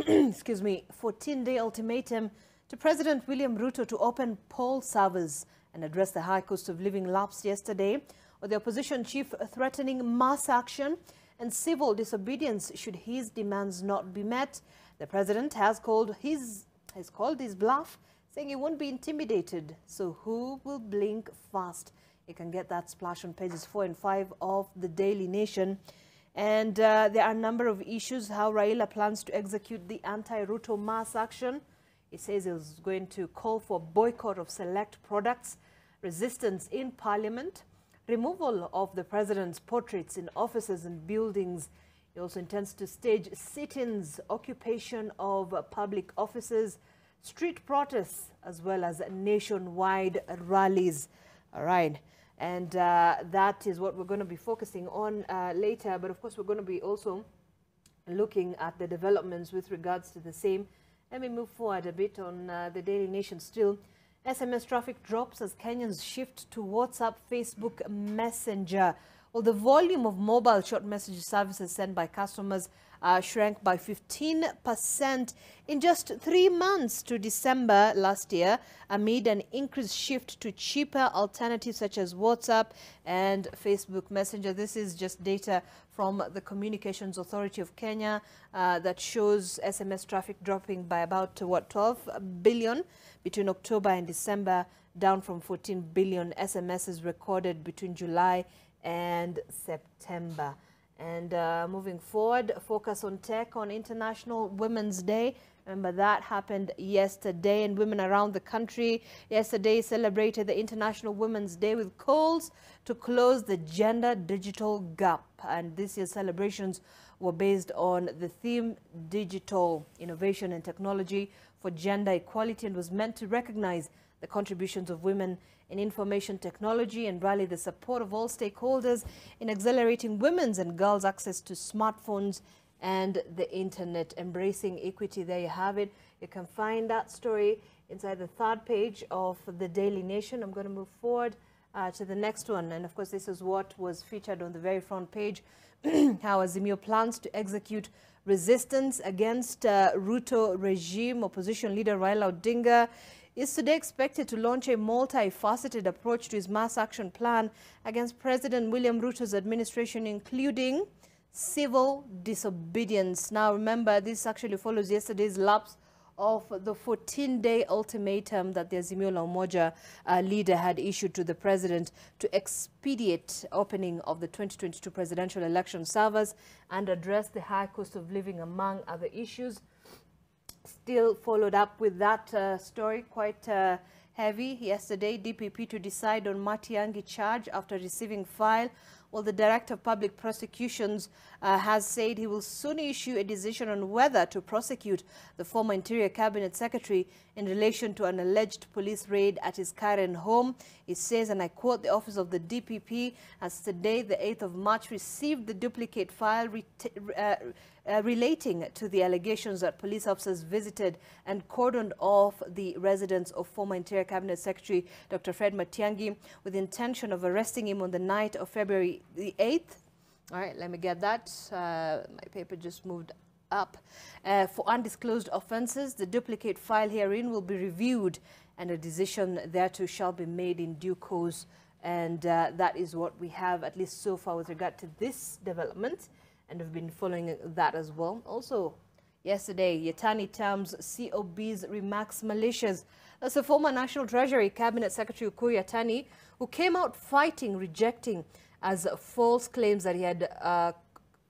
excuse me, 14-day ultimatum to President William Ruto to open poll servers and address the high cost of living lapsed yesterday, with the opposition chief threatening mass action and civil disobedience should his demands not be met. The president has called his bluff, saying he won't be intimidated. So who will blink fast? You can get that splash on pages 4 and 5 of the Daily Nation. And there are a number of issues how Raila plans to execute the anti-Ruto mass action. He says he's going to call for boycott of select products, resistance in parliament, removal of the president's portraits in offices and buildings. He also intends to stage sit-ins, occupation of public offices, street protests, as well as nationwide rallies. All right. And that is what we're going to be focusing on later. But of course, we're going to be also looking at the developments with regards to the same. Let me move forward a bit on the Daily Nation still. SMS traffic drops as Kenyans shift to WhatsApp, Facebook Messenger. Well, the volume of mobile short message services sent by customers shrank by 15% in just 3 months to December last year, amid an increased shift to cheaper alternatives such as WhatsApp and Facebook Messenger. This is just data from the Communications Authority of Kenya that shows SMS traffic dropping by about 12 billion between October and December, down from 14 billion SMSs recorded between July and September. And moving forward, focus on tech on International Women's Day. Remember, that happened yesterday, and women around the country yesterday celebrated the International Women's Day with calls to close the gender digital gap. And this year's celebrations were based on the theme Digital Innovation and Technology for Gender Equality, and was meant to recognize the contributions of women in information technology and rally the support of all stakeholders in accelerating women's and girls' access to smartphones and the internet. Embracing equity. There you have it. You can find that story inside the third page of the Daily Nation. I'm going to move forward to the next one. And of course, this is what was featured on the very front page. How Azimio plans to execute resistance against Ruto regime. Opposition leader Raila Odinga is today expected to launch a multifaceted approach to his mass action plan against President William Ruto's administration, including civil disobedience. Now, remember, this actually follows yesterday's lapse of the 14-day ultimatum that the Azimio la Umoja leader had issued to the president to expedite opening of the 2022 presidential election servers and address the high cost of living, among other issues. Still followed up with that story, quite heavy. Yesterday, DPP to decide on Matiang'i charge after receiving file. Well, the Director of Public Prosecutions has said he will soon issue a decision on whether to prosecute the former Interior Cabinet Secretary in relation to an alleged police raid at his Karen home. He says, and I quote, the office of the DPP has today, the 8th of March, received the duplicate file relating to the allegations that police officers visited and cordoned off the residence of former Interior Cabinet Secretary Dr. Fred Matiang'i with the intention of arresting him on the night of February the 8th. All right, let me get that. My paper just moved up. For undisclosed offenses, the duplicate file herein will be reviewed and a decision thereto shall be made in due course. And that is what we have, at least so far, with regard to this development. And we've been following that as well. Also, yesterday, Yatani terms COB's remarks malicious. That's the former National Treasury Cabinet Secretary Ukur Yatani, who came out fighting, rejecting as false claims that he had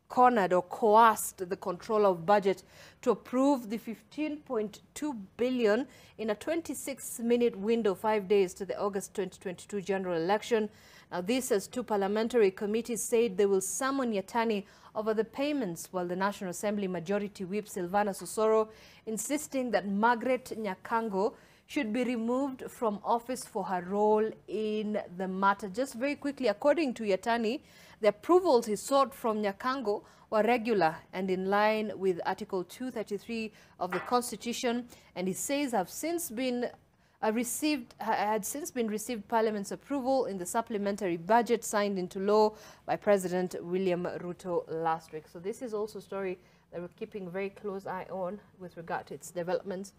cornered or coerced the controller of budget to approve the 15.2 billion in a 26-minute window, 5 days to the August 2022 general election. Now, this as two parliamentary committees said they will summon Yatani over the payments, while the National Assembly Majority Whip Silvana Sosoro insisting that Margaret Nyakango should be removed from office for her role in the matter. Just very quickly, according to Yatani, the approvals he sought from Nyakango were regular and in line with Article 233 of the Constitution, and he says had since been received Parliament's approval in the supplementary budget signed into law by President William Ruto last week. So this is also a story that we're keeping a very close eye on with regard to its developments.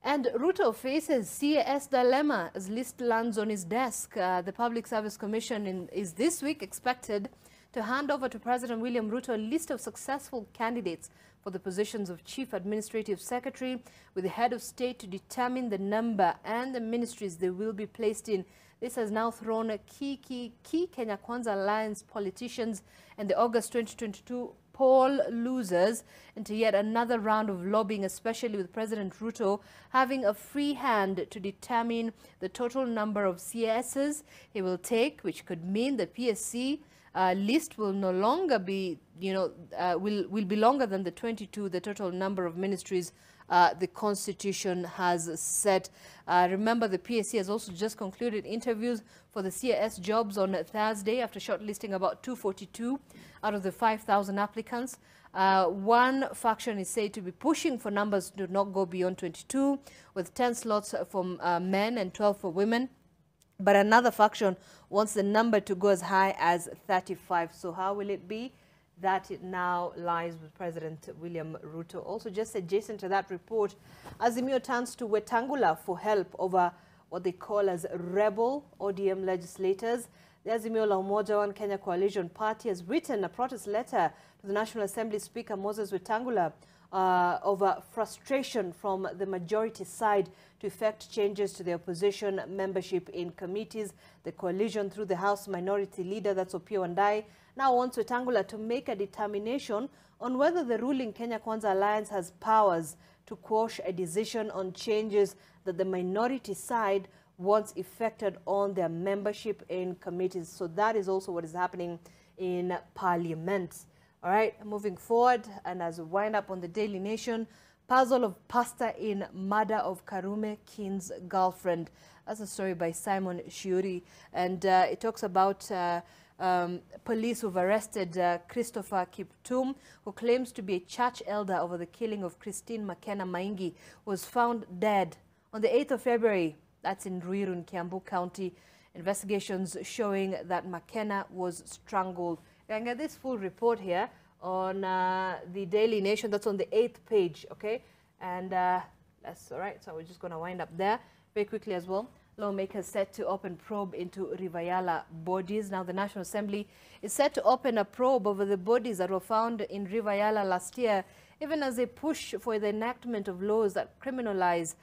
And Ruto faces CAS dilemma as list lands on his desk. The Public Service Commission is this week expected to hand over to President William Ruto a list of successful candidates for the positions of Chief Administrative Secretary, with the head of state to determine the number and the ministries they will be placed in. This has now thrown a key Kenya Kwanza Alliance politicians and the August 2022 poll losers into yet another round of lobbying, especially with President Ruto having a free hand to determine the total number of CSs he will take, which could mean the PSC list will no longer be, will be longer than the 22, the total number of ministries the Constitution has set. Remember, the PSC has also just concluded interviews for the CAS jobs on Thursday after shortlisting about 242 out of the 5,000 applicants. One faction is said to be pushing for numbers to not go beyond 22, with 10 slots for men and 12 for women. But another faction wants the number to go as high as 35. So how will it be? That it now lies with President William Ruto. Also, just adjacent to that report, Azimio turns to Wetangula for help over what they call as rebel ODM legislators. The Azimio la Umoja One Kenya Coalition Party has written a protest letter to the National Assembly Speaker Moses Wetangula over frustration from the majority side to effect changes to the opposition membership in committees. The coalition, through the House Minority Leader, that's Opiyo Wandayi, now wants Wetangula to make a determination on whether the ruling Kenya Kwanza Alliance has powers to quash a decision on changes that the minority side wants effected on their membership in committees. So that is also what is happening in Parliament. All right, moving forward, and as we wind up on the Daily Nation, puzzle of pastor in murder of Karume King's girlfriend. That's a story by Simon Shiuri, and it talks about police who've arrested Christopher Kiptum, who claims to be a church elder over the killing of Christine Makena Maingi, was found dead on the 8th of February. That's in Ruiru in Kiambu County. Investigations showing that Makena was strangled. You can get this full report here on the Daily Nation. That's on the 8th page, okay? And that's all right. So we're just going to wind up there very quickly as well. Lawmakers set to open probe into Rivayala bodies. Now the National Assembly is set to open a probe over the bodies that were found in Rivayala last year, even as they push for the enactment of laws that criminalize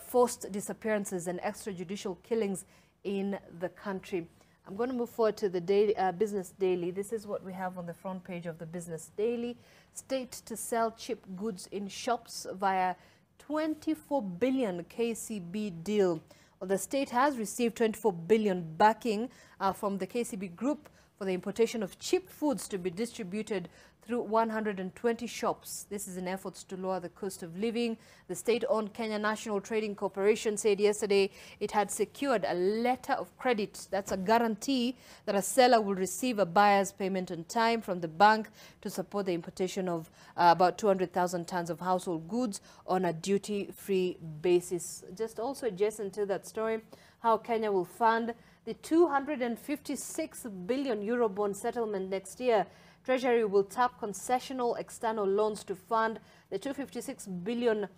forced disappearances and extrajudicial killings in the country. I'm going to move forward to the daily, Business Daily. This is what we have on the front page of the Business Daily. State to sell cheap goods in shops via 24 billion KCB deal. Well, the state has received 24 billion backing from the KCB group for the importation of cheap foods to be distributed through 120 shops. This is in efforts to lower the cost of living. The state-owned Kenya National Trading Corporation said yesterday it had secured a letter of credit. That's a guarantee that a seller will receive a buyer's payment on time from the bank to support the importation of about 200,000 tons of household goods on a duty-free basis. Just also adjacent to that story, how Kenya will fund the 256 billion euro bond settlement next year. Treasury will tap concessional external loans to fund the 256 billion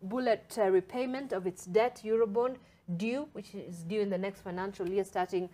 bullet repayment of its debt Eurobond due, which is due in the next financial year starting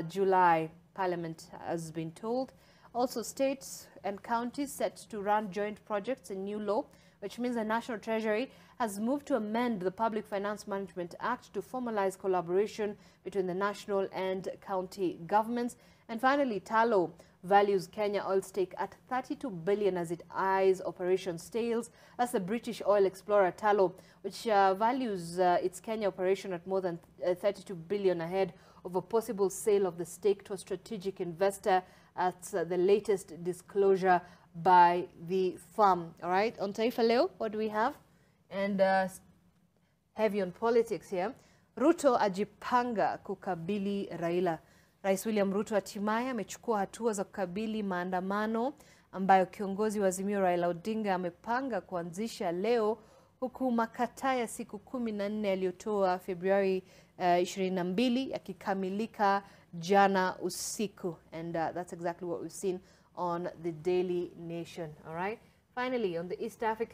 July. Parliament has been told. Also, states and counties set to run joint projects in new law, which means the National Treasury has moved to amend the Public Finance Management Act to formalize collaboration between the national and county governments. And finally, Talo values Kenya oil stake at 32 billion as it eyes Operation Stales. That's the British oil explorer Talo, which values its Kenya operation at more than 32 billion ahead of a possible sale of the stake to a strategic investor at the latest disclosure by the firm. All right, on Taifa Leo, what do we have? And heavy on politics here. Ruto ajipanga kukabili Raila. Rais William Ruto hatimaye amechukua hatua za kukabili maandamano ambayo kiongozi wa Azimio Raila Odinga amepanga kuanzisha leo, huku makataa ya siku 14 yaliyotoa Februari 22 yakikamilika jana usiku. And that's exactly what we've seen on the Daily Nation. All right. Finally, on the East African